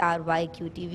ARYQTV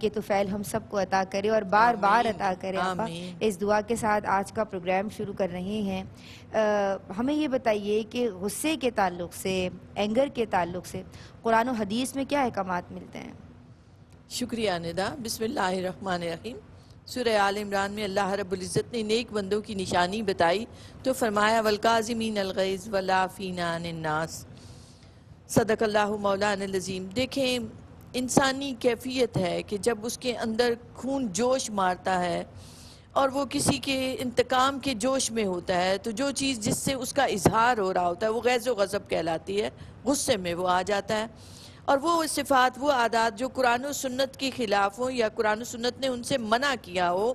کے توفیل ہم سب کو عطا کرے اور بار بار عطا کرے آپا۔ آمین۔ اس دعا کے ساتھ آج کا پروگرام شروع کر رہے ہیں۔ ہمیں یہ بتائیے کہ غصے کے تعلق سے، اینگر کے تعلق سے قرآن و حدیث میں کیا احکامات ملتے ہیں؟ شکریہ ندا۔ بسم اللہ الرحمن الرحیم۔ سورہ آل عمران میں اللہ رب العزت نے نیک بندوں کی نشانی بتائی تو فرمایا والکاظمین الغیظ والعافین عن الناس۔ صدق اللہ مولانا العظیم۔ دیکھیں انسانی کیفیت ہے کہ جب اس کے اندر خون جوش مارتا ہے اور وہ کسی کے انتقام کے جوش میں ہوتا ہے تو جو چیز جس سے اس کا اظہار ہو رہا ہوتا ہے وہ غیظ و غضب کہلاتی ہے، غصے میں وہ آ جاتا ہے۔ اور وہ صفات، وہ عادات جو قرآن و سنت کے خلاف ہوں یا قرآن و سنت نے ان سے منع کیا ہو،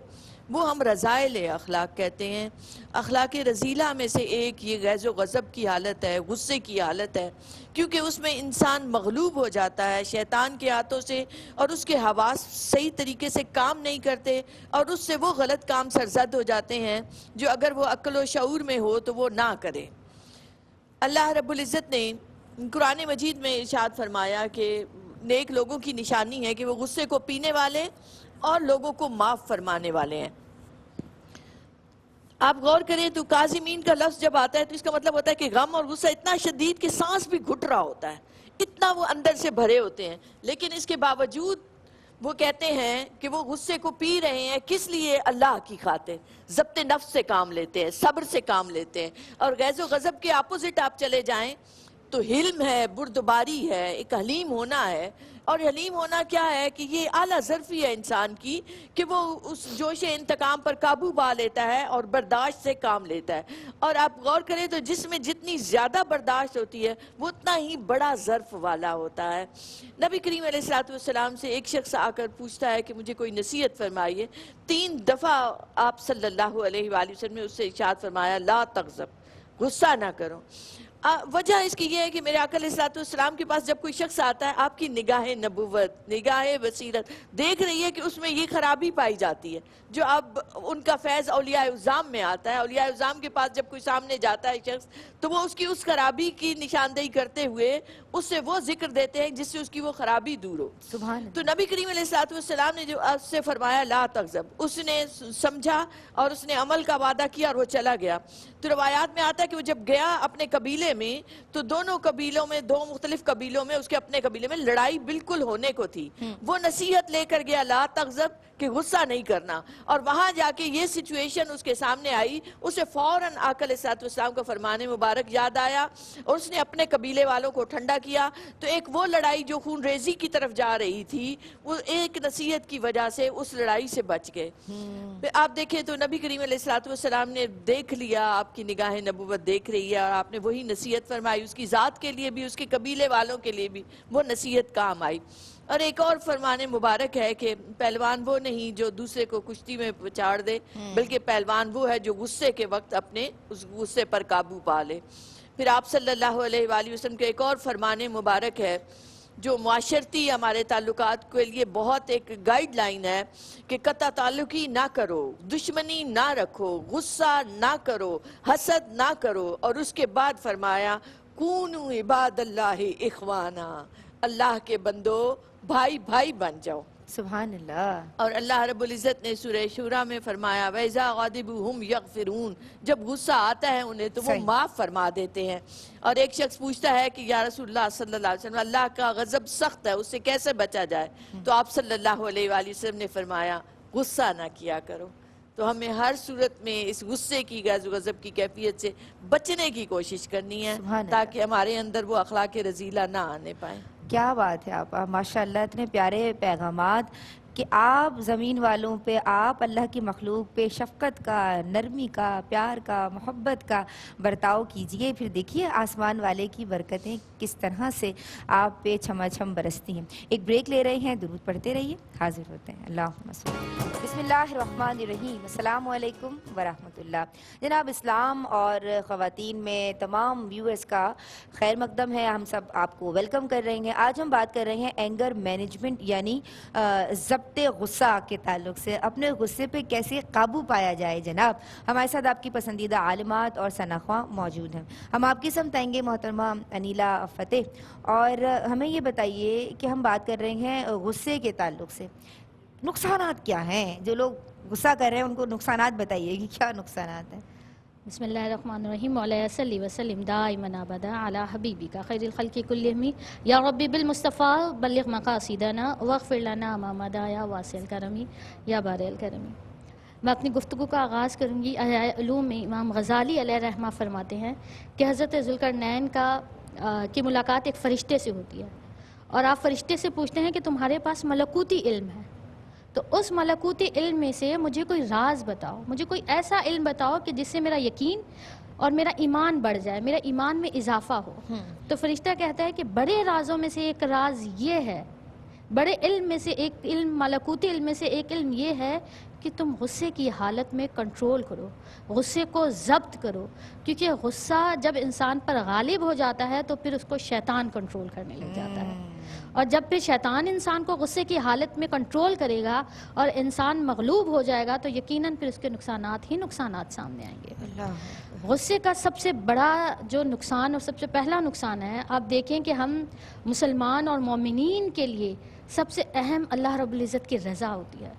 وہ ہم رذائل اخلاق کہتے ہیں۔ اخلاق رذیلہ میں سے ایک یہ غیظ و غضب کی حالت ہے، غصے کی حالت ہے، کیونکہ اس میں انسان مغلوب ہو جاتا ہے شیطان کے ہاتھوں سے اور اس کے حواس صحیح طریقے سے کام نہیں کرتے اور اس سے وہ غلط کام سرزد ہو جاتے ہیں جو اگر وہ عقل و شعور میں ہو تو وہ نہ کرے۔ اللہ رب العزت نے قرآن مجید میں ارشاد فرمایا کہ نیک لوگوں کی نشانی ہے کہ وہ غصے کو پینے والے اور لوگوں کو معاف فرمانے والے ہیں۔ آپ غور کریں تو کاظمین کا لفظ جب آتا ہے تو اس کا مطلب ہوتا ہے کہ غم اور غصہ اتنا شدید کہ سانس بھی گھٹ رہا ہوتا ہے، اتنا وہ اندر سے بھرے ہوتے ہیں، لیکن اس کے باوجود وہ کہتے ہیں کہ وہ غصے کو پی رہے ہیں، کس لیے؟ اللہ کی خاطر، ضبط نفس سے کام لیتے ہیں، صبر سے کام لیتے ہیں۔ اور غیظ و غضب کے اپوزٹ آپ چلے جائیں تو حلم ہے، بردباری ہے، ایک حلیم ہونا ہے۔ اور حلیم ہونا کیا ہے کہ یہ اعلیٰ ظرفی ہے انسان کی کہ وہ اس جوش انتقام پر قابو پا لیتا ہے اور برداشت سے کام لیتا ہے۔ اور آپ غور کریں تو جس میں جتنی زیادہ برداشت ہوتی ہے وہ اتنا ہی بڑا ظرف والا ہوتا ہے۔ نبی کریم علیہ السلام سے ایک شخص آ کر پوچھتا ہے کہ مجھے کوئی نصیحت فرمائیے۔ 3 دفعہ آپ صلی اللہ علیہ وآلہ وسلم نے اس سے ارشاد فرمایا لا تغضب، غصہ نہ کرو۔ وجہ اس کی یہ ہے کہ میرے آقا علیہ السلام کے پاس جب کوئی شخص آتا ہے آپ کی نگاہ نبوت، نگاہ بصیرت دیکھ رہی ہے کہ اس میں یہ خرابی پائی جاتی ہے جو اب ان کا فیض اولیاء عظام میں آتا ہے۔ اولیاء عظام کے پاس جب کوئی سامنے جاتا ہے شخص تو وہ اس کی اس خرابی کی نشاندہی کرتے ہوئے اس سے وہ ذکر دیتے ہیں جس سے اس کی وہ خرابی دور ہو۔ سبحان تو نبی کریم علیہ السلام نے جو اس سے فرمایا لا تغضب، اس نے سمجھا اور اس نے عمل کا وعدہ کیا اور وہ چلا گیا۔ تو روایات میں آتا ہے کہ وہ جب گیا اپنے قبیلے میں تو دونوں قبیلوں میں، 2 مختلف قبیلوں میں، اس کے اپنے قبیلے میں لڑائی بالکل ہونے کو تھی۔ وہ نصیحت لے کر گیا لا تغضب کہ غصہ نہیں کرنا، اور وہاں جا کے یہ سچویشن اس کے سامنے آئی، اسے فوراً آقا علیہ السلام کا فرمان مبارک یاد آیا اور اس نے اپنے قبیلے والوں کو ٹھنڈا کیا۔ تو ایک وہ لڑائی جو خون ریزی کی طرف جا رہی تھی وہ ایک نصیحت کی وجہ سے اس لڑائی سے بچ گئے۔ آپ دیکھیں تو نبی کریم علیہ السلام نے دیکھ لیا، آپ کی نگاہ نبوت دیکھ رہی ہے اور آپ نے وہی نصیحت فرمائی، اس کی ذات کے لیے بھی، اس کے قبیلے والوں کے لیے بھی وہ نصیحت کام آئی۔ اور ایک اور فرمان مبارک ہے کہ پہلوان وہ نہیں جو دوسرے کو کشتی میں پچاڑ دے، بلکہ پہلوان وہ ہے جو غصے کے وقت اپنے اس غصے پر قابو پا لے۔ پھر آپ صلی اللہ علیہ وآلہ وسلم کے ایک اور فرمان مبارک ہے جو معاشرتی ہمارے تعلقات کے لیے بہت ایک گائیڈ لائن ہے کہ قطع تعلقی نہ کرو، دشمنی نہ رکھو، غصہ نہ کرو، حسد نہ کرو، اور اس کے بعد فرمایا کونوا عباد اللہ اخوانا، اللہ کے بندو بھائی بھائی بن جاؤ۔ سبحان اللہ۔ اور اللہ رب العزت نے سورہ شورا میں فرمایا وَإِذَا غَضِبُوا هُمْ يَغْفِرُونَ، جب غصہ آتا ہے انہیں تو وہ صحیح۔ معاف فرما دیتے ہیں۔ اور ایک شخص پوچھتا ہے کہ یا رسول اللہ صلی اللہ علیہ وسلم، اللہ کا غضب سخت ہے، اس سے کیسے بچا جائے؟ تو آپ صلی اللہ علیہ وآلہ وسلم نے فرمایا غصہ نہ کیا کرو۔ تو ہمیں ہر صورت میں اس غصے کی، غیظ و غضب کی کیفیت سے بچنے کی کوشش کرنی ہے سبحان اللہ۔ تاکہ ہمارے اندر وہ اخلاق رذیلہ نہ آنے پائیں۔ کیا بات ہے آپ، ماشاءاللہ اتنے پیارے پیغامات کہ آپ زمین والوں پہ، آپ اللہ کی مخلوق پہ شفقت کا، نرمی کا، پیار کا، محبت کا برتاؤ کیجئے، پھر دیکھیے آسمان والے کی برکتیں کس طرح سے آپ پہ چھما چھم برستی ہیں۔ ایک بریک لے رہے ہیں، درود پڑھتے رہیے، حاضر ہوتے ہیں۔ اللہم صلی۔ بسم اللہ الرحمن الرحیم، السلام علیکم ورحمۃ اللہ۔ جناب اسلام اور خواتین میں تمام ویورز کا خیر مقدم ہے، ہم سب آپ کو ویلکم کر رہے ہیں۔ آج ہم بات کر رہے ہیں اینگر مینجمنٹ یعنی ضبط ضبط غصہ کے تعلق سے اپنے غصے پہ کیسے قابو پایا جائے جناب، ہمارے ساتھ آپ کی پسندیدہ عالمات اور ثناخواں موجود ہیں. ہم آپ کی سمت آئیں گے محترمہ انیلا فتح، اور ہمیں یہ بتائیے کہ ہم بات کر رہے ہیں غصے کے تعلق سے، نقصانات کیا ہیں؟ جو لوگ غصہ کر رہے ہیں ان کو نقصانات بتائیے کہ کیا نقصانات ہیں. بسم اللہ الرحمن الرحیم مولایا صلی وسلم دائما ابدا علی حبیبک خیر الخلق کلہم یا ربی بالمصطفیٰ بلغ مقاصدنا واغفر لنا ما مضی یا واسع الکرم یا بارئ الکرم. میں اپنی گفتگو کا آغاز کروں گی. احیاء علوم میں امام غزالی علیہ رحمہ فرماتے ہیں کہ حضرت ذوالقرنین کی ملاقات ایک فرشتے سے ہوتی ہے، اور آپ فرشتے سے پوچھتے ہیں کہ تمہارے پاس ملکوتی علم ہے، تو اس ملکوتی علم میں سے مجھے کوئی راز بتاؤ، مجھے کوئی ایسا علم بتاؤ کہ جس سے میرا یقین اور میرا ایمان بڑھ جائے، میرا ایمان میں اضافہ ہو. تو فرشتہ کہتا ہے کہ بڑے رازوں میں سے ایک راز یہ ہے، بڑے علم میں سے ایک علم، ملکوتی علم میں سے ایک علم یہ ہے کہ تم غصے کی حالت میں کنٹرول کرو، غصے کو ضبط کرو، کیونکہ غصہ جب انسان پر غالب ہو جاتا ہے تو پھر اس کو شیطان کنٹرول کرنے لگ جاتا ہے، اور جب پھر شیطان انسان کو غصے کی حالت میں کنٹرول کرے گا اور انسان مغلوب ہو جائے گا تو یقیناً پھر اس کے نقصانات ہی نقصانات سامنے آئیں گے. غصے کا سب سے بڑا جو نقصان اور سب سے پہلا نقصان ہے، آپ دیکھیں کہ ہم مسلمان اور مومنین کے لیے سب سے اہم اللہ رب العزت کی رضا ہوتی ہے.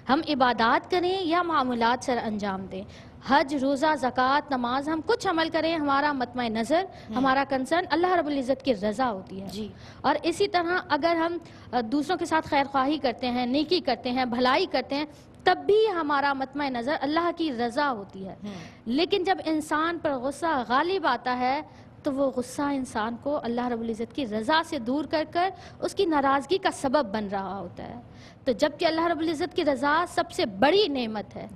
ہم عبادات کریں یا معاملات سر انجام دیں، حج، روزہ، زکوٰۃ، نماز، ہم کچھ عمل کریں، ہمارا مطمع نظر، ہمارا کنسرن اللہ رب العزت کی رضا ہوتی ہے. اور اسی طرح اگر ہم دوسروں کے ساتھ خیر خواہی کرتے ہیں، نیکی کرتے ہیں، بھلائی کرتے ہیں، تب بھی ہمارا مطمع نظر اللہ کی رضا ہوتی ہے. لیکن جب انسان پر غصہ غالب آتا ہے تو وہ غصہ انسان کو اللہ رب العزت کی رضا سے دور کر کر اس کی ناراضگی کا سبب بن رہا ہوتا ہے. تو جبکہ اللہ رب العزت کی رضا سب سے بڑی نعمت ہے،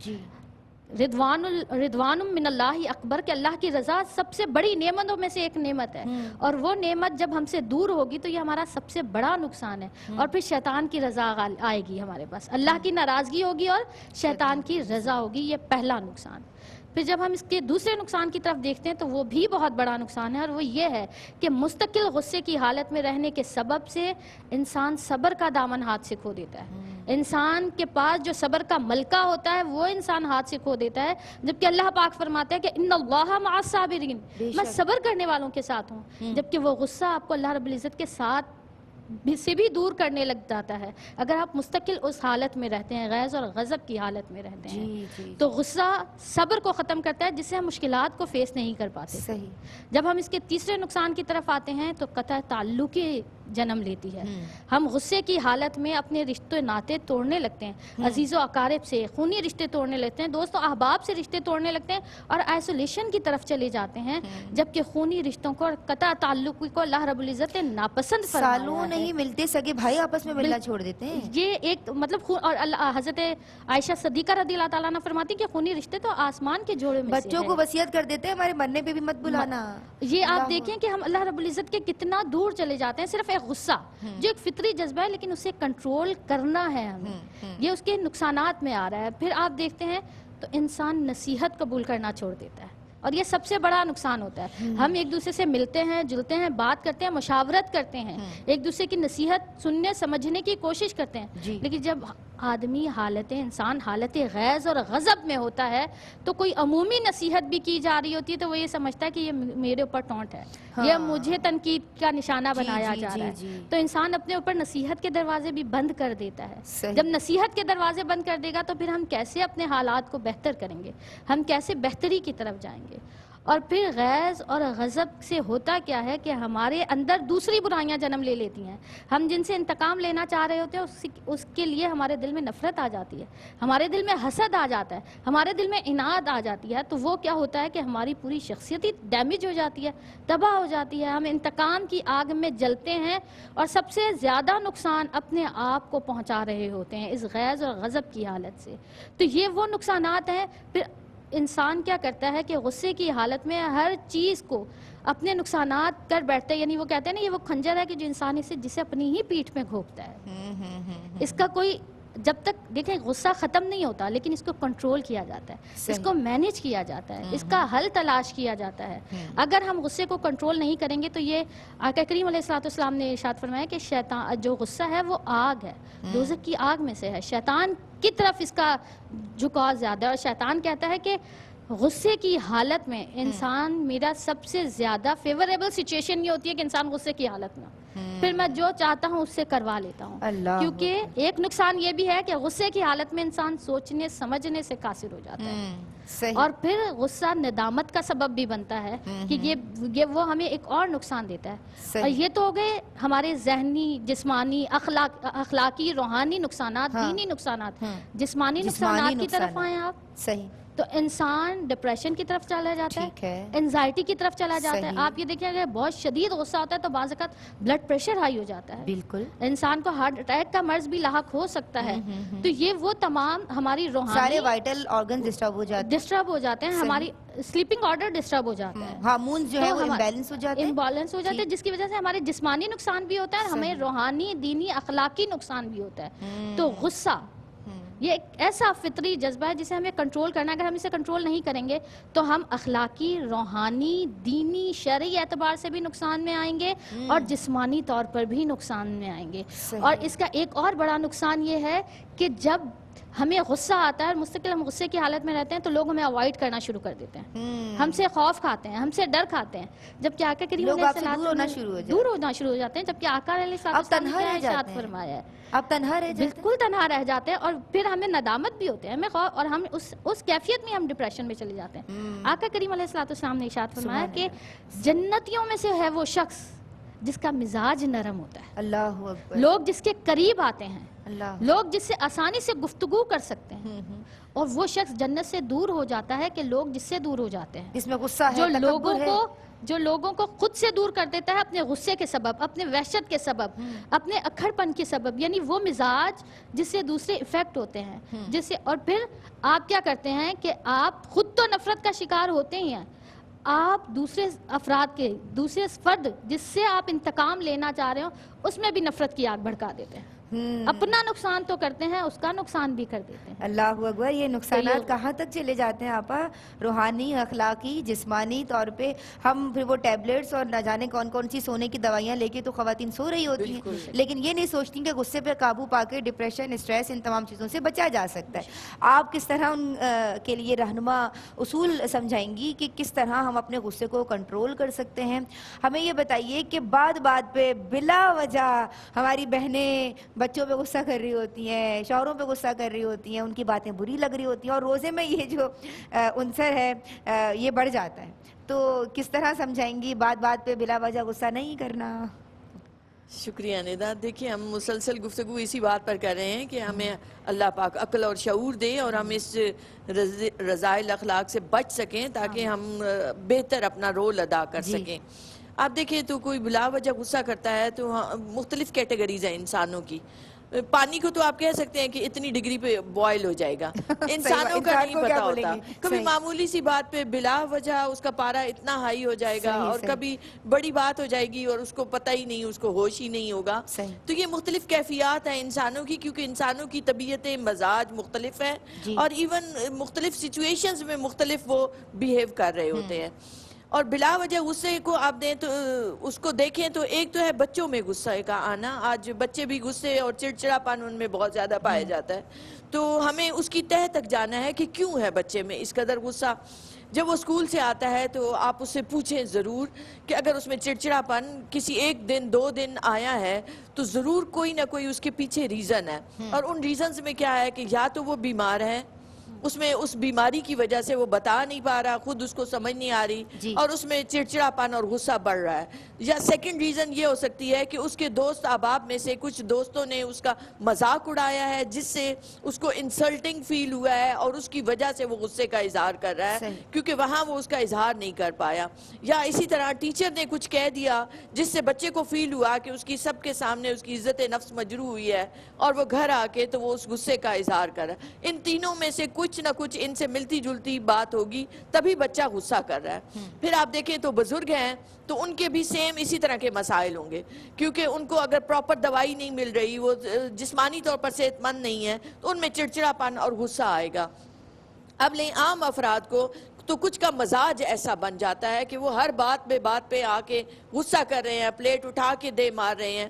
رضوان من اللہ اکبر، کہ اللہ کی رضا سب سے بڑی نعمتوں میں سے ایک نعمت ہے، اور وہ نعمت جب ہم سے دور ہوگی تو یہ ہمارا سب سے بڑا نقصان ہے. اور پھر شیطان کی رضا آئے گی ہمارے پاس، اللہ کی ناراضگی ہوگی اور شیطان کی رضا ہوگی، یہ پہلا نقصان. پھر جب ہم اس کے دوسرے نقصان کی طرف دیکھتے ہیں تو وہ بھی بہت بڑا نقصان ہے، اور وہ یہ ہے کہ مستقل غصے کی حالت میں رہنے کے سبب سے انسان صبر کا دامن ہاتھ سے کھو دیتا ہے. انسان کے پاس جو صبر کا ملکہ ہوتا ہے وہ انسان ہاتھ سے کھو دیتا ہے، جبکہ اللہ پاک فرماتا ہے کہ ان اللہ مع الصابرین، میں صبر کرنے والوں کے ساتھ ہوں. جبکہ وہ غصہ آپ کو اللہ رب العزت کے ساتھ سے بھی دور کرنے لگ جاتا ہے اگر آپ مستقل اس حالت میں رہتے ہیں، غیظ اور غضب کی حالت میں رہتے ہیں. تو غصہ صبر کو ختم کرتا ہے، جس سے ہم مشکلات کو فیس نہیں کر پاتے. جب ہم اس کے تیسرے نقصان کی طرف آتے ہیں تو قطع تعلقی جنم لیتی ہے. ہم غصے کی حالت میں اپنے رشتے ناطے توڑنے لگتے ہیں، عزیز و اقارب سے خونی رشتے توڑنے لگتے ہیں، دوست و احباب سے رشتے توڑنے لگتے ہیں اور آئسولیشن کی طرف چلے جاتے ہیں، جبکہ خونی رشتوں کو اور قطع تعلق کو اللہ رب العزت نے ناپسند فرمایا ہے. سالوں نہیں ملتے، سگے بھائی آپس میں ملنا چھوڑ دیتے ہیں. یہ ایک مطلب اور حضرت عائشہ صدیقہ رضی اللہ تعالیٰ عنہ فرماتی کہ خونی رشتے تو آسمان کے جوڑے میں سے بچوں کو وصیت کر دیتے ہیں ہمارے مرنے پہ بھی مت بلانا. یہ آپ دیکھیں کہ ہم اللہ رب العزت کے کتنا دور چلے جاتے ہیں. صرف ایک غصہ جو ایک فطری جذبہ ہے لیکن اسے کنٹرول کرنا ہے ہمیں، یہ اس کے نقصانات میں آ رہا ہے. پھر آپ دیکھتے ہیں تو انسان نصیحت قبول کرنا چھوڑ دیتا ہے، اور یہ سب سے بڑا نقصان ہوتا ہے. ہم ایک دوسرے سے ملتے ہیں، جلتے ہیں، بات کرتے ہیں، مشاورت کرتے ہیں، ایک دوسرے کی نصیحت سننے سمجھنے کی کوشش کرتے ہیں، لیکن جب آدمی انسان حالت غیظ اور غضب میں ہوتا ہے تو کوئی عمومی نصیحت بھی کی جا رہی ہوتی ہے تو وہ یہ سمجھتا ہے کہ یہ میرے اوپر ٹونٹ ہے، یہ مجھے تنقید کا نشانہ بنایا جا رہا ہے. تو انسان اپنے اوپر نصیحت کے دروازے بھی بند کر دیتا ہے. جب نصیحت کے دروازے بند کر دے گا تو پھر ہم کیسے اپنے حالات کو بہتر کریں گے، ہم کیسے بہتری کی طرف جائیں گے. اور پھر غیظ اور غضب سے ہوتا کیا ہے کہ ہمارے اندر دوسری برائیاں جنم لے لیتی ہیں. ہم جن سے انتقام لینا چاہ رہے ہوتے ہیں اس کے لیے ہمارے دل میں نفرت آ جاتی ہے، ہمارے دل میں حسد آ جاتا ہے، ہمارے دل میں عناد آ جاتی ہے. تو وہ کیا ہوتا ہے کہ ہماری پوری شخصیت ہی ڈیمیج ہو جاتی ہے، تباہ ہو جاتی ہے. ہم انتقام کی آگ میں جلتے ہیں اور سب سے زیادہ نقصان اپنے آپ کو پہنچا رہے ہوتے ہیں اس غیظ اور غضب کی حالت سے. تو یہ وہ نقصانات ہیں. پھر انسان کیا کرتا ہے کہ غصے کی حالت میں ہر چیز کو اپنے نقصانات کر بیٹھتا ہے. یعنی وہ کہتے ہیں نا، یہ وہ خنجر ہے کہ جو انسان جسے اپنی ہی پیٹھ میں گھونپتا ہے. اس کا کوئی جب تک دیکھیں غصہ ختم نہیں ہوتا لیکن اس کو کنٹرول کیا جاتا ہے، اس کو مینیج کیا جاتا ہے، اس کا حل تلاش کیا جاتا ہے۔ اگر ہم غصے کو کنٹرول نہیں کریں گے تو یہ آقا کریم علیہ الصلوۃ والسلام نے ارشاد فرمایا کہ شیطان جو غصہ ہے وہ آگ ہے، دوزخ کی آگ میں سے ہے، شیطان کی طرف اس کا جھکاؤ زیادہ ہے، اور شیطان کہتا ہے کہ غصے کی حالت میں انسان میرا سب سے زیادہ فیوریبل سچویشن یہ ہوتی ہے کہ انسان غصے کی حالت میں، پھر میں جو چاہتا ہوں اس سے کروا لیتا ہوں۔ کیونکہ ایک نقصان یہ بھی ہے کہ غصے کی حالت میں انسان سوچنے سمجھنے سے قاصر ہو جاتا ہے، اور پھر غصہ ندامت کا سبب بھی بنتا ہے کہ یہ وہ ہمیں ایک اور نقصان دیتا ہے۔ اور یہ تو ہو گئے ہمارے ذہنی، جسمانی، اخلاقی، روحانی نقصانات، دینی نقصانات۔ جسمانی نقصانات کی طرف آئیں آپ، صحیح، تو انسان ڈپریشن کی طرف چلا جاتا ہے، انزائٹی کی طرف چلا جاتا ہے۔ آپ یہ دیکھیں اگر بہت شدید غصہ ہوتا ہے تو بعض اوقات بلڈ پریشر ہائی ہو جاتا ہے، بالکل انسان کو ہارٹ اٹیک کا مرض بھی لاحق ہو سکتا ہے۔ تو یہ وہ تمام ہماری روحانی سارے وائٹل آرگن ڈسٹرب ہو جاتے ہیں، ہماری سلیپنگ آرڈر ڈسٹرب ہو جاتا ہے، ہارمونز جو ہے وہ امبیلنس ہو جاتے ہیں، امبیلنس ہو جاتے ہیں، جس کی وجہ سے ہمارے جسمانی نقصان بھی ہوتا ہے، ہمیں روحانی، دینی، اخلاقی نقصان بھی ہوتا ہے۔ تو غصہ یہ ایک ایسا فطری جذبہ ہے جسے ہمیں کنٹرول کرنا ہے۔ اگر ہم اسے کنٹرول نہیں کریں گے تو ہم اخلاقی، روحانی، دینی، شرعی اعتبار سے بھی نقصان میں آئیں گے اور جسمانی طور پر بھی نقصان میں آئیں گے۔ اور اس کا ایک اور بڑا نقصان یہ ہے کہ جب ہمیں غصہ آتا ہے اور مستقل ہم غصے کی حالت میں رہتے ہیں تو لوگ ہمیں اوائڈ کرنا شروع کر دیتے ہیں، ہم سے خوف کھاتے ہیں، ہم سے ڈر کھاتے ہیں، جبکہ آقا کریم علیہ السلام دور ہونا شروع ہو جاتے ہیں، جبکہ آقا علیہ السلام نے ارشاد فرمایا ہے آپ تنہا رہ جاتے ہیں، بالکل تنہا رہ جاتے ہیں، اور پھر ہمیں ندامت بھی ہوتے ہیں، ہمیں خوف، اور ہم اس کیفیت میں ہم ڈپریشن میں چلے جاتے ہیں۔ آقا کریم علیہ السلام نے ارشاد فرمایا کہ جنتیوں میں سے ہے وہ شخص جس کا مزاج نرم ہوتا ہے، اللہ اکبر، لوگ جس کے قریب آتے ہیں، اللہ، لوگ جس سے آسانی سے گفتگو کر سکتے ہیں، اور وہ شخص جنت سے دور ہو جاتا ہے کہ لوگ جس سے دور ہو جاتے ہیں، جس میں غصہ ہے، جو لوگوں کو خود سے دور کر دیتا ہے اپنے غصے کے سبب، اپنے وحشت کے سبب، اپنے اکھڑ پن کے سبب، یعنی وہ مزاج جس سے دوسرے افیکٹ ہوتے ہیں، جس سے، اور پھر آپ کیا کرتے ہیں کہ آپ خود تو نفرت کا شکار ہوتے ہی ہیں، آپ دوسرے افراد کے، دوسرے فرد جس سے آپ انتقام لینا چاہ رہے ہو اس میں بھی نفرت کی آگ بھڑکا دیتے ہیں، اپنا نقصان تو کرتے ہیں، اس کا نقصان بھی کر دیتے ہیں۔ اللہ اکبر، یہ نقصانات کہاں تک چلے جاتے ہیں آپا؟ روحانی، اخلاقی، جسمانی طور پہ ہم پھر وہ ٹیبلٹس اور نہ جانے کون کون سی سونے کی دوائیاں لے کے تو خواتین سو رہی ہوتی ہیں، لیکن یہ نہیں سوچتی کہ غصے پہ قابو پا کے ڈپریشن، اسٹریس، ان تمام چیزوں سے بچا جا سکتا ہے۔ آپ کس طرح ان کے لیے رہنما اصول سمجھائیں گی کہ کس طرح ہم اپنے غصے کو کنٹرول کر سکتے ہیں؟ ہمیں یہ بتائیے کہ بات پہ بلا وجہ ہماری بہنیں بچوں پہ غصہ کر رہی ہوتی ہیں، شوہروں پہ غصہ کر رہی ہوتی ہیں، ان کی باتیں بری لگ رہی ہوتی ہیں، اور روزے میں یہ جو عنصر ہے یہ بڑھ جاتا ہے، تو کس طرح سمجھائیں گی بات پہ بلا وجہ غصہ نہیں کرنا؟ شکریہ ندا۔ دیکھیں ہم مسلسل گفتگو اسی بات پر کر رہے ہیں کہ ہمیں اللہ پاک عقل اور شعور دے اور ہم اس رذائل اخلاق سے بچ سکیں تاکہ ہم بہتر اپنا رول ادا کر سکیں۔ آپ دیکھیں تو کوئی بلا وجہ غصہ کرتا ہے تو مختلف کیٹیگریز ہیں انسانوں کی۔ پانی کو تو آپ کہہ سکتے ہیں کہ اتنی ڈگری پہ بوائل ہو جائے گا، انسانوں کا نہیں پتا ہوتا، کبھی معمولی سی بات پہ بلا وجہ اس کا پارا اتنا ہائی ہو جائے گا، اور کبھی بڑی بات ہو جائے گی اور اس کو پتہ ہی نہیں، اس کو ہوش ہی نہیں ہوگا۔ تو یہ مختلف کیفیات ہیں انسانوں کی، کیونکہ انسانوں کی طبیعتیں، مزاج مختلف ہیں، اور ایون مختلف سچویشنز میں مختلف وہ بیہیو کر رہے ہوتے ہیں۔ اور بلا وجہ غصے کو آپ دیں تو اس کو دیکھیں تو ایک تو ہے بچوں میں غصہ کا آنا، آج بچے بھی غصے اور چڑچڑا پن ان میں بہت زیادہ پایا جاتا ہے، تو ہمیں اس کی تہہ تک جانا ہے کہ کیوں ہے بچے میں اس قدر غصہ۔ جب وہ اسکول سے آتا ہے تو آپ اس سے پوچھیں ضرور کہ اگر اس میں چڑچڑا پن کسی ایک دن 2 دن آیا ہے تو ضرور کوئی نہ کوئی اس کے پیچھے ریزن ہے، اور ان ریزنز میں کیا ہے کہ یا تو وہ بیمار ہے، اس میں اس بیماری کی وجہ سے وہ بتا نہیں پا رہا، خود اس کو سمجھ نہیں آ رہی، اور اس میں چڑچڑا پن اور غصہ بڑھ رہا ہے، یا سیکنڈ ریزن یہ ہو سکتی ہے کہ اس کے دوست احباب میں سے کچھ دوستوں نے اس کا مذاق اڑایا ہے جس سے اس کو انسلٹنگ فیل ہوا ہے اور اس کی وجہ سے وہ غصے کا اظہار کر رہا ہے، کیونکہ وہاں وہ اس کا اظہار نہیں کر پایا، یا اسی طرح ٹیچر نے کچھ کہہ دیا جس سے بچے کو فیل ہوا کہ اس کی سب کے سامنے اس کی عزت نفس مجروح ہوئی ہے، اور وہ گھر آ کے تو وہ اس غصے کا اظہار کر رہا ہے۔ ان تینوں میں سے کچھ کچھ نہ کچھ ان سے ملتی جلتی بات ہوگی تبھی بچہ غصہ کر رہا ہے. پھر آپ دیکھیں تو بزرگ ہیں تو ان کے بھی سیم اسی طرح کے مسائل ہوں گے, کیونکہ ان کو اگر پراپر دوائی نہیں مل رہی, وہ جسمانی طور پر صحت مند نہیں ہے, تو ان میں چڑچڑا پن اور غصہ آئے گا. اب لیں عام افراد کو تو کچھ کا مزاج ایسا بن جاتا ہے کہ وہ ہر بات پہ آ کے غصہ کر رہے ہیں, پلیٹ اٹھا کے دے مار رہے ہیں.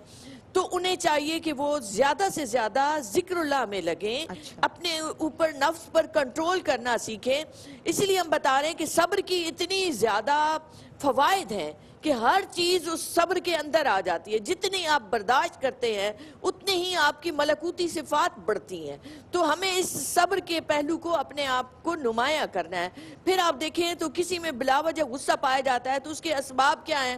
تو انہیں چاہیے کہ وہ زیادہ سے زیادہ ذکر اللہ میں لگیں, اپنے اوپر نفس پر کنٹرول کرنا سیکھیں. اسی لیے ہم بتا رہے ہیں کہ صبر کی اتنی زیادہ فوائد ہیں کہ ہر چیز اس صبر کے اندر آ جاتی ہے. جتنی آپ برداشت کرتے ہیں اتنی ہی آپ کی ملکوتی صفات بڑھتی ہیں. تو ہمیں اس صبر کے پہلو کو اپنے آپ کو نمایاں کرنا ہے. پھر آپ دیکھیں تو کسی میں بلا وجہ غصہ پایا جاتا ہے تو اس کے اسباب کیا ہیں؟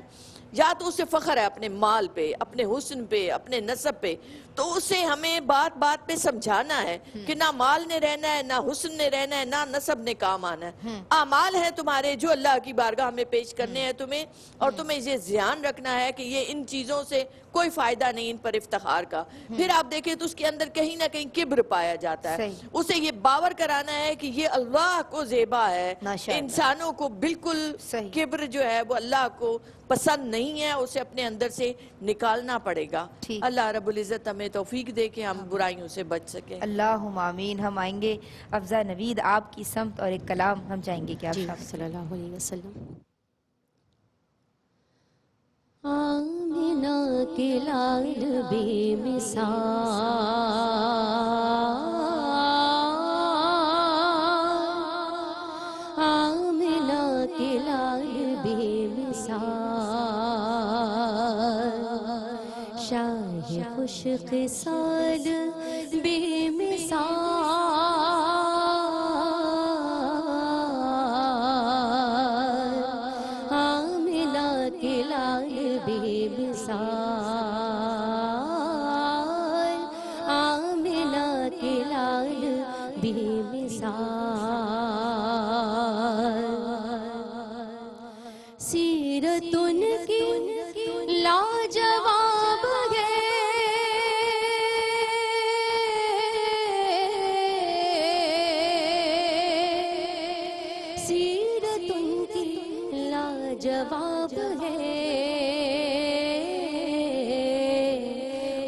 یا تو اسے فخر ہے اپنے مال پہ, اپنے حسن پہ, اپنے نسب پہ, تو اسے ہمیں بات بات پہ سمجھانا ہے کہ نہ مال نے رہنا ہے, نہ حسن نے رہنا ہے, نہ نسب نے کام آنا ہے. اعمال ہیں تمہارے جو اللہ کی بارگاہ میں پیش کرنے ہیں تمہیں, اور تمہیں یہ ذہن رکھنا ہے کہ یہ ان چیزوں سے کوئی فائدہ نہیں ان پر افتخار کا. پھر آپ دیکھیں تو اس کے اندر کہیں نہ کہیں کبر پایا جاتا ہے. اسے یہ باور کرانا ہے کہ یہ اللہ کو زیبا ہے, انسانوں کو بالکل کبر جو ہے وہ اللہ کو پسند نہیں ہے, اسے اپنے اندر سے نکالنا پڑے گا. اللہ رب العزت ہمیں توفیق دے کہ ہم برائیوں سے بچ سکیں. اللہم آمین. ہم آئیں گے افضا نوید آپ کی سمت اور ایک کلام ہم چاہیں گے کہ آپ صلی اللہ علیہ وسلم. آمینہ کے لال بے مثال, آمینہ کے لال بے مثال, شاہ خوش خصال بے مثال, آمینہ کے لال بے مثال, آمینہ کے لال بے مثال. سیرت ان کی لاجواب ہے, سیرت ان کی لاجواب ہے,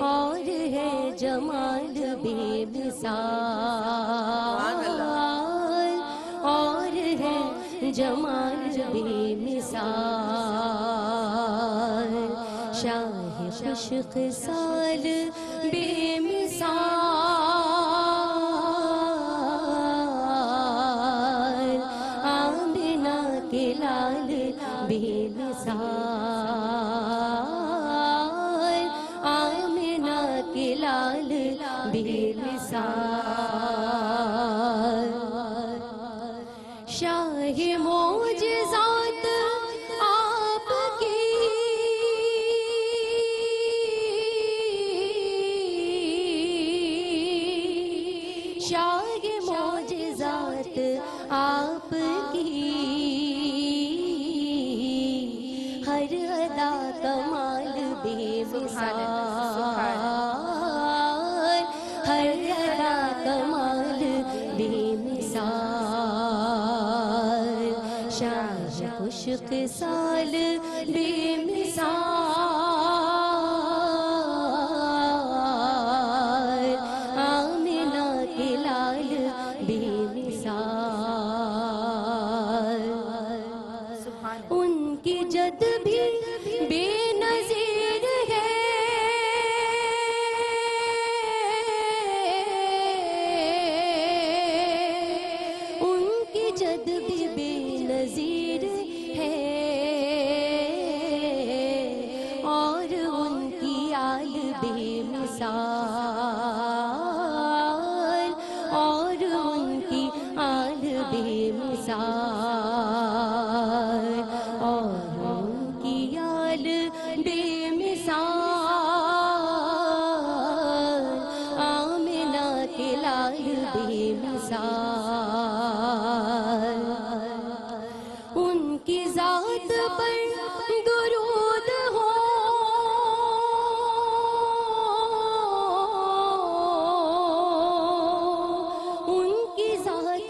اور ہے جمال بے مثال, اور ہے جمال بے مثال, شاہ خوش خصال بے مثال, آمینہ کے لال بے مثال, آمینہ کے لال بے مثال, شاہ معجزات آپ کی, شاہ معجزات آپ کی, ہر ادا کمال بے مثال, ہر ادا کمال بے مثال, شاہ خوش خصال بے مثال, آمینہ کے لال بے مثال. ان کی جد بھی بے نظیر ہے, ان کی جد بھی بے نظیر ہے, اور ان کی آل بے مثال, اور ان کی آل بے مثال, اور ان کی آل بے مثال, آمینہ کے لال بے مثال. ان کی ذات پر درود ہو, ان کی ذات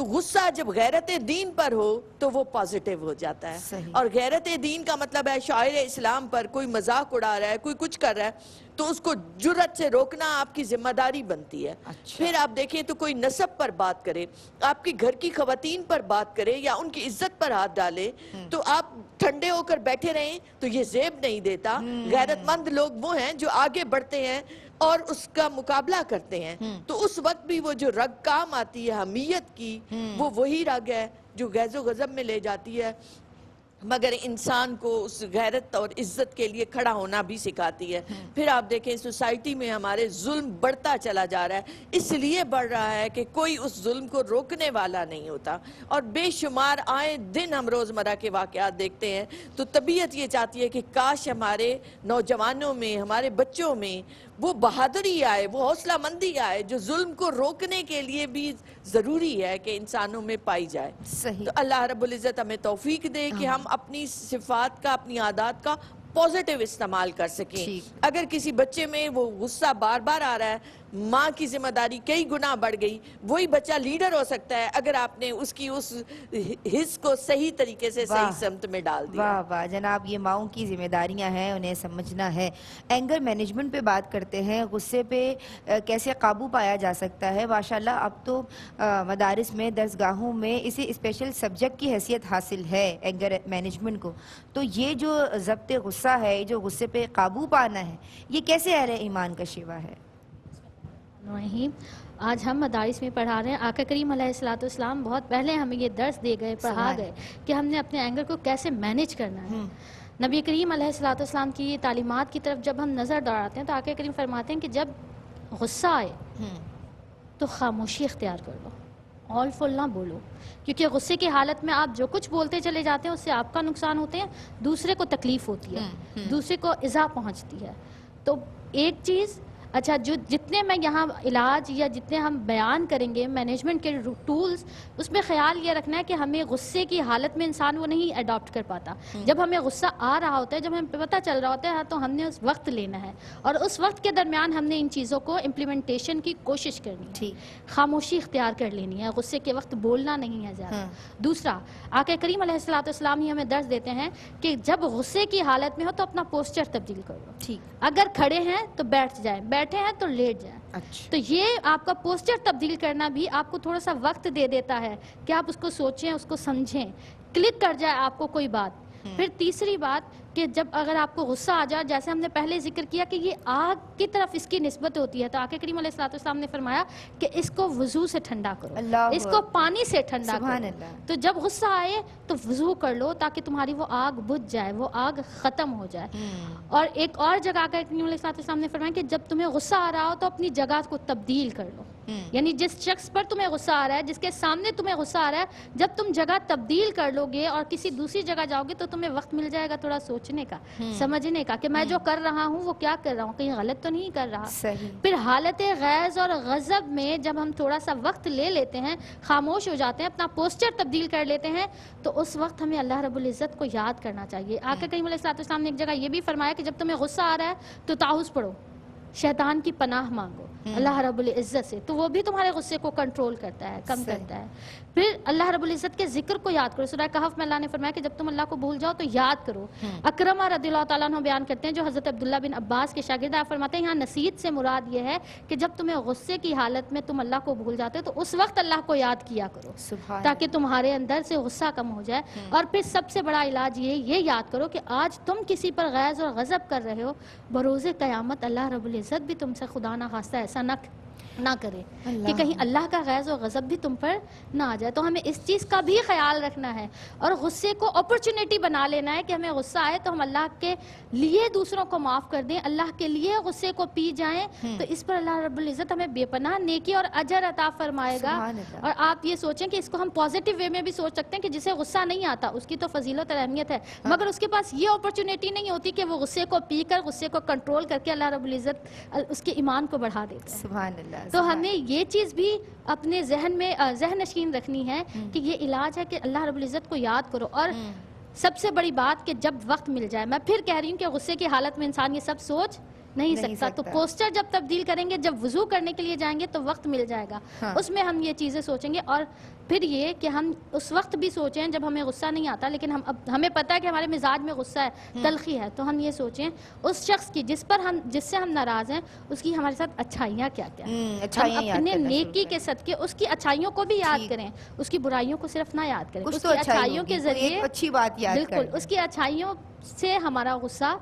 تو غصہ جب غیرت دین پر ہو تو وہ پازیٹیو ہو جاتا ہے. صحیح. اور غیرت دین کا مطلب ہے شاعر اسلام پر کوئی مذاق اڑا رہا ہے, کوئی کچھ کر رہا ہے, تو اس کو جرأت سے روکنا آپ کی ذمہ داری بنتی ہے. پھر آپ دیکھیں تو کوئی نسب پر بات کرے, آپ کی گھر کی خواتین پر بات کرے یا ان کی عزت پر ہاتھ ڈالے, تو آپ ٹھنڈے ہو کر بیٹھے رہیں تو یہ زیب نہیں دیتا. غیرت مند لوگ وہ ہیں جو آگے بڑھتے ہیں اور اس کا مقابلہ کرتے ہیں. تو اس وقت بھی وہ جو رگ کام آتی ہے حمیت کی, وہ وہی رگ ہے جو غیظ و غضب میں لے جاتی ہے, مگر انسان کو اس غیرت اور عزت کے لیے کھڑا ہونا بھی سکھاتی ہے. پھر آپ دیکھیں سوسائٹی میں ہمارے ظلم بڑھتا چلا جا رہا ہے, اس لیے بڑھ رہا ہے کہ کوئی اس ظلم کو روکنے والا نہیں ہوتا. اور بے شمار آئے دن ہم روزمرہ کے واقعات دیکھتے ہیں تو طبیعت یہ چاہتی ہے کہ کاش ہمارے نوجوانوں میں, ہمارے بچوں میں وہ بہادری آئے, وہ حوصلہ مندی آئے جو ظلم کو روکنے کے لیے بھی ضروری ہے کہ انسانوں میں پائی جائے. صحیح. تو اللہ رب العزت ہمیں توفیق دے کہ ہم اپنی صفات کا, اپنی عادات کا پازیٹیو استعمال کر سکیں. اگر کسی بچے میں وہ غصہ بار بار آ رہا ہے, ماں کی ذمہ داری کئی گنا بڑھ گئی. وہی بچہ لیڈر ہو سکتا ہے اگر آپ نے اس کی اس حص کو صحیح طریقے سے صحیح سمت میں ڈال دیا. واہ واہ جناب, یہ ماؤں کی ذمہ داریاں ہیں, انہیں سمجھنا ہے. اینگر مینجمنٹ پہ بات کرتے ہیں, غصے پہ کیسے قابو پایا جا سکتا ہے. ماشاءاللہ اب تو مدارس میں, درسگاہوں میں اسے اسپیشل سبجیکٹ کی حیثیت حاصل ہے اینگر مینجمنٹ کو. تو یہ جو ضبط غصہ ہے, جو غصے پہ قابو پانا ہے, یہ کیسے اہل ایمان کا شیوا ہے؟ رحیم, آج ہم مدارس میں پڑھا رہے ہیں. آقا کریم علیہ الصلوۃ والسلام بہت پہلے ہمیں یہ درس دے گئے, پڑھا گئے کہ ہم نے اپنے اینگر کو کیسے مینیج کرنا ہے. نبی کریم علیہ الصلوۃ والسلام کی تعلیمات کی طرف جب ہم نظر دوڑاتے ہیں تو آقا کریم فرماتے ہیں کہ جب غصہ آئے تو خاموشی اختیار کر لو, آل فل نہ بولو, کیونکہ غصے کی حالت میں آپ جو کچھ بولتے چلے جاتے ہیں اس سے آپ کا نقصان ہوتے ہیں, دوسرے کو تکلیف ہوتی ہے, دوسرے کو ایذا پہنچتی ہے. تو ایک چیز, اچھا جو جتنے میں یہاں علاج یا جتنے ہم بیان کریں گے مینجمنٹ کے ٹولز, اس میں خیال یہ رکھنا ہے کہ ہمیں غصے کی حالت میں انسان وہ نہیں اڈاپٹ کر پاتا. جب ہمیں غصہ آ رہا ہوتا ہے, جب ہمیں پتہ چل رہا ہوتا ہے, تو ہم نے اس وقت لینا ہے, اور اس وقت کے درمیان ہم نے ان چیزوں کو امپلیمنٹیشن کی کوشش کرنی ہے. خاموشی اختیار کر لینی ہے, غصے کے وقت بولنا نہیں ہے زیادہ. دوسرا, آقا کریم علیہ الصلوۃ والسلام ہی ہمیں درس دیتے ہیں کہ جب غصے کی حالت میں ہو تو اپنا پوسچر تبدیل کرو. اگر کھڑے ہیں تو بیٹھ جائیں, بیٹھے ہیں تو لیٹ جائیں. تو یہ آپ کا پوسچر تبدیل کرنا بھی آپ کو تھوڑا سا وقت دے دیتا ہے کہ آپ اس کو سوچیں, اس کو سمجھیں, کلک کر جائے آپ کو کوئی بات. پھر تیسری بات کہ جب اگر آپ کو غصہ آ جائے, جیسے ہم نے پہلے ذکر کیا کہ یہ آگ کی طرف اس کی نسبت ہوتی ہے, تو آقا کریم علیہ الصلوۃ والسلام نے فرمایا کہ اس کو وضو سے ٹھنڈا کرو, اس کو پانی سے ٹھنڈا کرو. تو جب غصہ آئے تو وضو کر لو تاکہ تمہاری وہ آگ بجھ جائے, وہ آگ ختم ہو جائے. اور ایک اور جگہ آقا کریم علیہ الصلوۃ والسلام نے فرمایا کہ جب تمہیں غصہ آ رہا ہو تو اپنی جگہ کو تبدیل کر لو. یعنی جس شخص پر تمہیں غصہ آ رہا ہے, جس کے سامنے تمہیں غصہ آ رہا ہے, جب تم جگہ تبدیل کر لو گے اور کسی دوسری جگہ جاؤ گے تو تمہیں وقت مل جائے گا تھوڑا سوچنے کا, سمجھنے کا کہ میں جو کر رہا ہوں وہ کیا کر رہا ہوں, کہیں غلط تو نہیں کر رہا. پھر حالت غیظ اور غضب میں جب ہم تھوڑا سا وقت لے لیتے ہیں, خاموش ہو جاتے ہیں, اپنا پوسچر تبدیل کر لیتے ہیں, تو اس وقت ہمیں اللہ رب العزت کو یاد کرنا چاہیے. آقا کریم علیہ الصلوۃ والسلام نے ایک جگہ یہ بھی فرمایا کہ جب تمہیں غصہ آ رہا ہے تو تعوذ پڑھو, شیطان کی پناہ مانگو اللہ رب العزت سے, تو وہ بھی تمہارے غصے کو کنٹرول کرتا ہے, کم کرتا ہے. پھر اللہ رب العزت کے ذکر کو یاد کرو. سورہ کہف میں اللہ نے فرمایا کہ جب تم اللہ کو بھول جاؤ تو یاد کرو. اکرمہ رضی اللہ تعالیٰ عنہ بیان کرتے ہیں, جو حضرت عبداللہ بن عباس کے شاگرد ہیں, فرماتے ہیں یہاں نصیحت سے مراد یہ ہے کہ جب تمہیں غصے کی حالت میں تم اللہ کو بھول جاتے ہو تو اس وقت اللہ کو یاد کیا کرو, تاکہ تمہارے اندر سے غصہ کم ہو جائے. اور پھر سب سے بڑا علاج یہ یاد کرو کہ آج تم کسی پر غیظ اور غضب کر رہے ہو, بروز قیامت اللہ رب العزت بھی تم سے خدا نہ خواستہ ایسا نہ کرے کہ کہیں اللہ کا غیظ و غضب بھی تم پر نہ آ جائے. تو ہمیں اس چیز کا بھی خیال رکھنا ہے اور غصے کو اپرچونٹی بنا لینا ہے کہ ہمیں غصہ آئے تو ہم اللہ کے لیے دوسروں کو معاف کر دیں, اللہ کے لیے غصے کو پی جائیں, تو اس پر اللہ رب العزت ہمیں بے پناہ نیکی اور اجر عطا فرمائے گا. اور آپ یہ سوچیں کہ اس کو ہم پازیٹیو وے میں بھی سوچ سکتے ہیں کہ جسے غصہ نہیں آتا اس کی تو فضیلت اور اہمیت ہے, مگر اس کے پاس یہ اپرچونٹی نہیں ہوتی کہ وہ غصے کو پی کر, غصے کو کنٹرول کر کے اللہ رب العزت اس کے ایمان کو بڑھا دیتا ہے. سبحان اللہ. تو ہمیں یہ چیز بھی اپنے ذہن میں ذہن نشین رکھنی ہے کہ یہ علاج ہے کہ اللہ رب العزت کو یاد کرو. اور سب سے بڑی بات کہ جب وقت مل جائے, میں پھر کہہ رہی ہوں کہ غصے کی حالت میں انسان یہ سب سوچ نہیں سکتا. تو پوسچر جب تبدیل کریں گے, جب وضو کرنے کے لیے جائیں گے تو وقت مل جائے گا, اس میں ہم یہ چیزیں سوچیں گے. اور پھر یہ کہ ہم اس وقت بھی سوچیں جب ہمیں غصہ نہیں آتا, لیکن ہمیں پتہ ہے کہ ہمارے مزاج میں غصہ ہے, تلخی ہے, تو ہم یہ سوچیں اس شخص کی جس سے ہم ناراض ہیں, اس کی ہمارے ساتھ اچھائیاں کیا کیا ہیں. ہم اپنے نیکی کے صدقے اس کی اچھائیوں کو بھی یاد کریں, اس کی برائیوں کو صرف نہ یاد کریں. اس کی اچھائیوں کے ذریعے اچھی بات یاد بالکل اس کی اچھائیوں سے ہمارا غصہ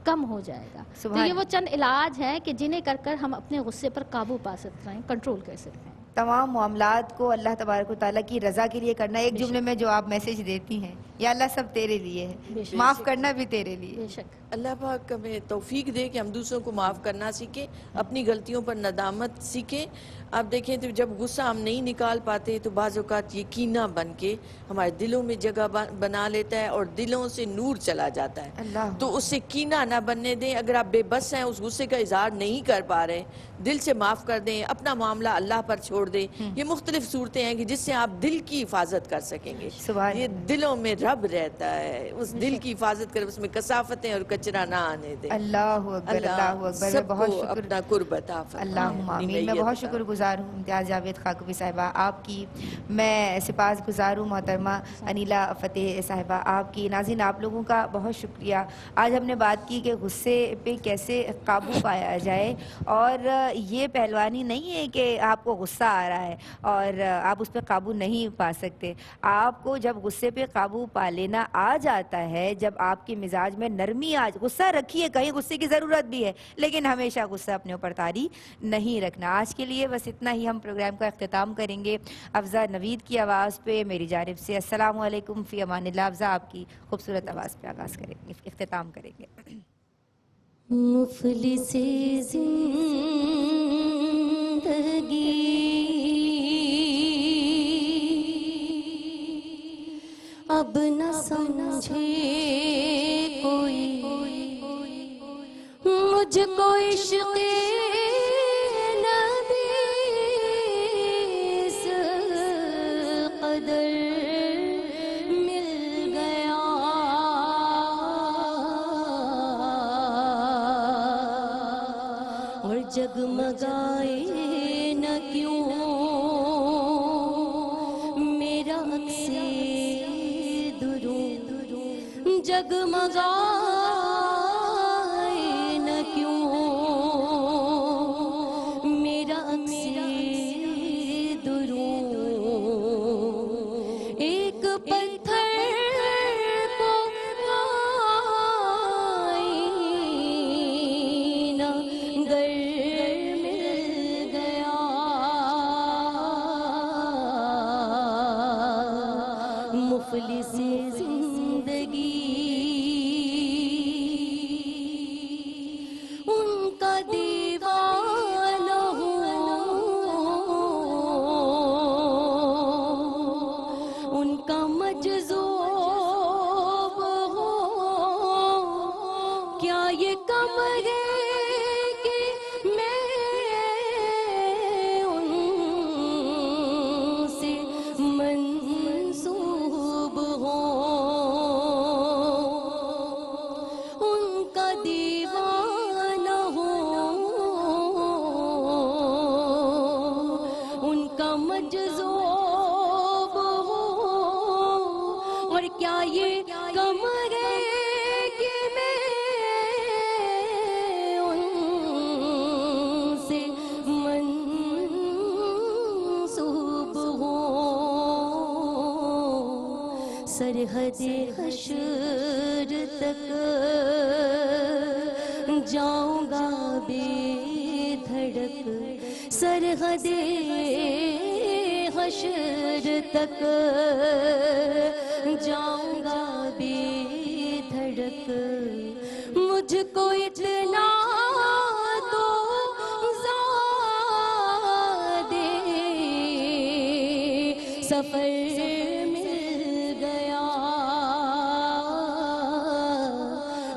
کم ہو جائے گا. تو یہ وہ چند علاج ہیں کہ جنہیں کر ہم اپنے غصے پر قابو پا سکتے ہیں, کنٹرول کر سکتے ہیں. تمام معاملات کو اللہ تبارک و تعالیٰ کی رضا کے لیے کرنا. ایک جملے میں جو آپ میسج دیتی ہیں, یا اللہ سب تیرے لیے ہے, معاف کرنا بھی تیرے لیے. بے شک اللہ پاک ہمیں توفیق دے کہ ہم دوسروں کو معاف کرنا سیکھیں, اپنی غلطیوں پر ندامت سیکھیں. آپ دیکھیں تو جب غصہ ہم نہیں نکال پاتے تو بعض اوقات یہ کینہ بن کے ہمارے دلوں میں جگہ بنا لیتا ہے اور دلوں سے نور چلا جاتا ہے. تو اس سے کینہ نہ بننے دیں. اگر آپ بے بس ہیں, اس غصے کا اظہار نہیں کر پا رہے, دل سے معاف کر دیں, اپنا معاملہ اللہ پر چھوڑ دیں. یہ مختلف صورتیں ہیں کہ جس سے آپ دل کی حفاظت کر سکیں گے. یہ دلوں میں رب رہتا ہے, اس دل کی حفاظت کریں, اس میں کثافتیں اور کچرا نہ آنے دیں. اللہ اکبر, اللہ اکبر. میں بہت شکر اپنا قرب عطا فرمائے. اللہم آمین. میں بہت شکر گزار ہوں امتیاز جاوید خاکوی صاحبہ آپ کی. میں سپاس گزار ہوں محترمہ انیلا فتح صاحبہ آپ کی. ناظرین, آپ لوگوں کا بہت شکریہ. آج ہم نے بات کی کہ غصے پہ کیسے قابو پایا جائے, اور یہ پہلوانی نہیں ہے کہ آپ کو غصہ آ رہا ہے اور آپ اس پہ قابو نہیں پا سکتے. آپ کو جب غصے پہ قابو پا لینا آ جاتا ہے, جب آپ کے مزاج میں نرمی غصہ رکھیے, کہیں غصے کی ضرورت بھی ہے, لیکن ہمیشہ غصہ اپنے اوپر طاری نہیں رکھنا. آج کے لیے بس اتنا ہی. ہم پروگرام کا اختتام کریں گے افزا نوید کی آواز پہ میری جانب سے. السلام علیکم, فی امان اللہ. افزا آپ کی خوبصورت آواز پہ آغاز کریں گے, اختتام کریں گے. مفلس زندگی اب نہ سمجھے کوئی, مجھ کو عشق نبی اس قدر مل گیا, اور جگمگائے نہ کیوں میرا عکس درود, جگمگائے نہ کیوں میرا عکس درود. ایک پتھر کو آئینہ گر مل گیا, مفلس زندگی ان کا دیوانہ ہوں, ان کا مجذوب ہوں. کیا یہ کمرے کہ میں ان سے منسوب ہوں, ان کا دیوانہ ہوں, ان کا مجذوب ہوں. اور کیا یہ کمرے کہ میں ان سے منسوب ہوں. سرحد حشر تک جاؤں گا بے دھڑک, سرحد حشر تک جاؤں گا بے دھڑک. مجھ کو اتنا تو زیادہ سفر مل گیا,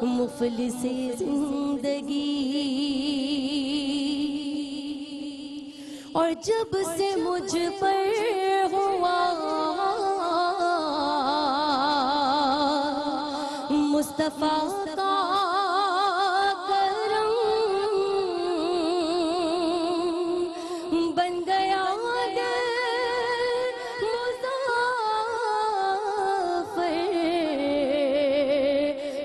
مفلس زندگی. اور جب سے مجھ پر ہوا مصطفیٰ